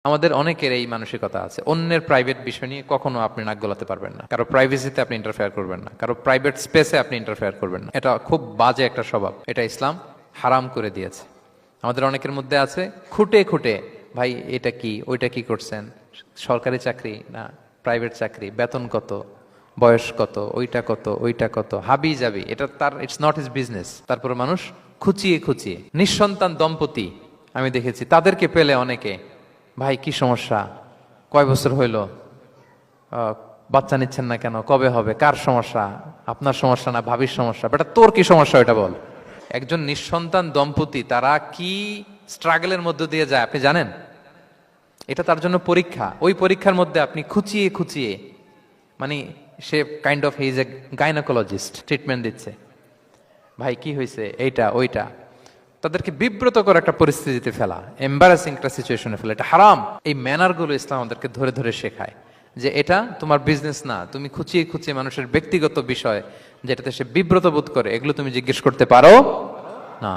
আমাদের অনেকের এই মানসিকতা আছে, অন্যের প্রাইভেট বিষয় নিয়ে কখনো আপনি নাক গলাতে পারবেন না, কারো প্রাইভেসিতে আপনি ইন্টারফেয়ার করবেন না, কারো প্রাইভেট স্পেসে আপনি ইন্টারফেয়ার করবেন না। এটা খুব বাজে একটা স্বভাব, এটা ইসলাম হারাম করে দিয়েছে। আমাদের অনেকের মধ্যে আছে খুঁটে খুঁটে, ভাই এটা কি ওইটা কি করছেন, সরকারি চাকরি না প্রাইভেট চাকরি, বেতন কত, বয়স কত, ওইটা কত, হাবি যাবি, এটা তার ইটস নট হিজ বিজনেস। তারপর মানুষ খুঁচিয়ে খুঁচিয়ে নিঃসন্তান দম্পতি আমি দেখেছি, তাদেরকে পেলে অনেকে, ভাই কি সমস্যা, কয় বছর হইল, বাচ্চা নিচ্ছেন না কেন, কবে হবে, কার সমস্যা, আপনার সমস্যা না ভাবির সমস্যা, বেটা তোর কি সমস্যা এটা বল। একজন নিঃসন্তান দম্পতি তারা কি স্ট্রাগলের মধ্য দিয়ে যায় আপনি জানেন? এটা তার জন্য পরীক্ষা। ওই পরীক্ষার মধ্যে আপনি খুঁচিয়ে খুঁচিয়ে, মানে সে kind of his a gynaecologist, treatment দিচ্ছে, ভাই কি হয়েছে, এইটা ওইটা, তাদেরকে বিব্রত করে একটা পরিস্থিতিতে ফেলা, এম্বারাসিং একটা সিচুয়েশনে ফেলা, এটা হারাম। এই ম্যানারগুলো ইসলাম আমাদেরকে ধরে ধরে শেখায় যে এটা তোমার বিজনেস না, তুমি খুঁচিয়ে খুঁচিয়ে মানুষের ব্যক্তিগত বিষয় যেটাতে সে বিব্রত বোধ করে, এগুলো তুমি জিজ্ঞেস করতে পারো না।